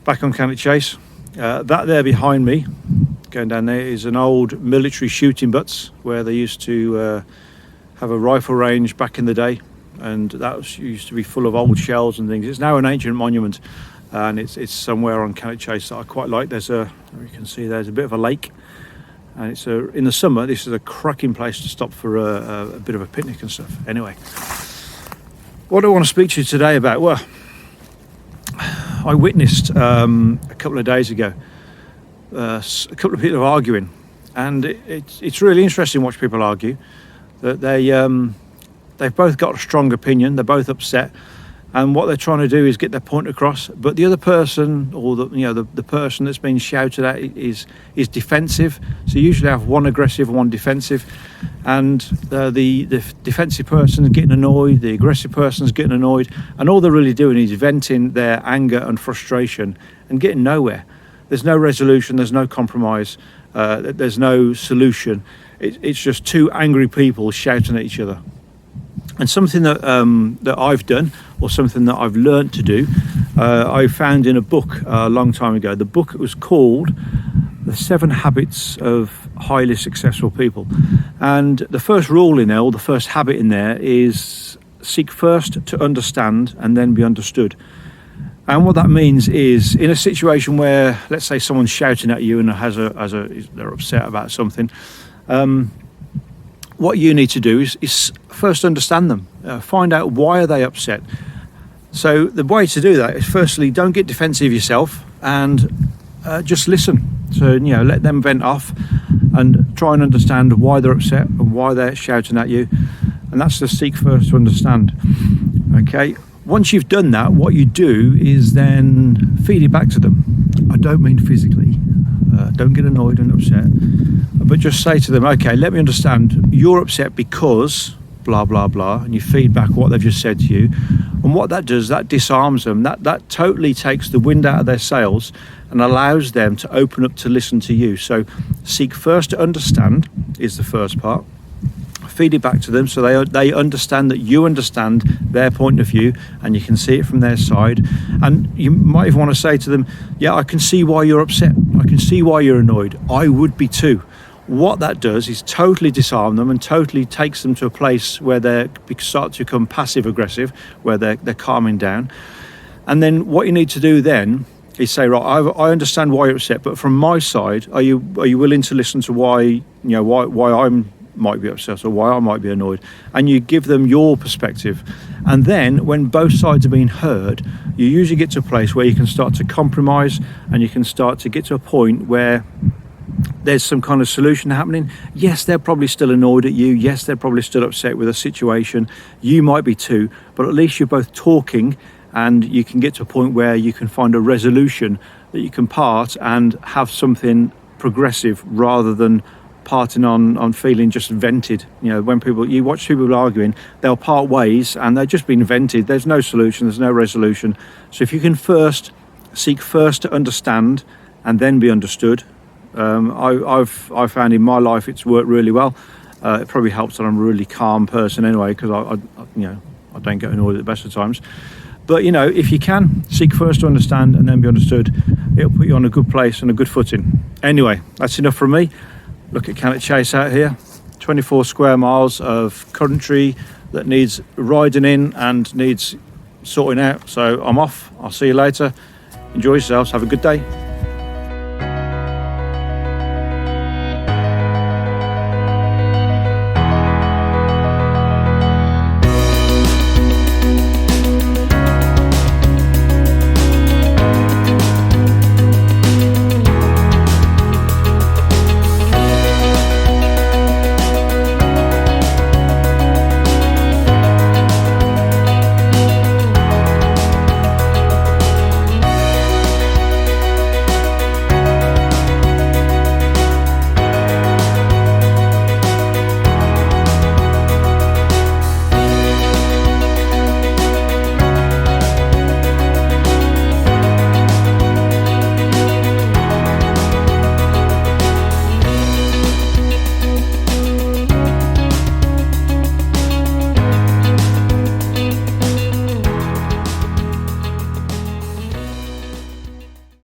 back on Cannock Chase. That there behind me, going down there, is an old military shooting butts where they used to have a rifle range back in the day, and used to be full of old shells and things. It's now an ancient monument, and it's somewhere on Cannock Chase that I quite like. You can see there's a bit of a lake, and it's in the summer this is a cracking place to stop for a bit of a picnic and stuff. Anyway, what I want to speak to you today about, well, I witnessed a couple of days ago a couple of people arguing, and it's really interesting to watch people argue. That they've both got a strong opinion, they're both upset, and what they're trying to do is get their point across. But the other person, or the person that's been shouted at, is defensive. So you usually have one aggressive and one defensive, and the defensive person is getting annoyed, the aggressive person is getting annoyed, and all they're really doing is venting their anger and frustration and getting nowhere. There's no resolution, there's no compromise, there's no solution. It's just two angry people shouting at each other. And something that I've done, or something that I've learned to do, I found in a book a long time ago. The book was called The 7 Habits of Highly Successful People. And the first rule in there, or the first habit in there, is seek first to understand and then be understood. And what that means is, in a situation where, let's say, someone's shouting at you and they're upset about something, what you need to do is first understand them, find out why are they upset. So the way to do that is, firstly, don't get defensive yourself, and just listen. So let them vent off and try and understand why they're upset and why they're shouting at you. And that's the seek first to understand. Okay. Once you've done that, what you do is then feed it back to them. I don't mean physically. Don't get annoyed and upset, but just say to them, okay, let me understand, you're upset because blah blah blah, and you feed back what they've just said to you. And what that does, that disarms them. That totally takes the wind out of their sails and allows them to open up to listen to you. So seek first to understand is the first part. Feed it back to them so they understand that you understand their point of view, and you can see it from their side. And you might even want to say to them, yeah, I can see why you're upset, I can see why you're annoyed, I would be too. What that does is totally disarm them and totally takes them to a place where they start to become passive aggressive, where they're calming down. And then what you need to do then is say, right, I understand why you're upset, but from my side, are you willing to listen to why I might be upset or why I might be annoyed? And you give them your perspective. And then when both sides are being heard, you usually get to a place where you can start to compromise, and you can start to get to a point where there's some kind of solution happening. Yes, they're probably still annoyed at you. Yes, they're probably still upset with a situation. You might be too, but at least you're both talking, and you can get to a point where you can find a resolution that you can part and have something progressive, rather than parting on feeling just vented. When you watch people arguing, they'll part ways and they're just being vented. There's no solution, there's no resolution. So if you can seek first to understand and then be understood, I've found in my life it's worked really well. It probably helps that I'm a really calm person anyway, because I don't get annoyed at the best of times. But if you can seek first to understand and then be understood, it'll put you on a good place and a good footing. Anyway, that's enough from me. Look at Cannock Chase out here, 24 square miles of country that needs riding in and needs sorting out. So I'm off. I'll see you later. Enjoy yourselves. Have a good day.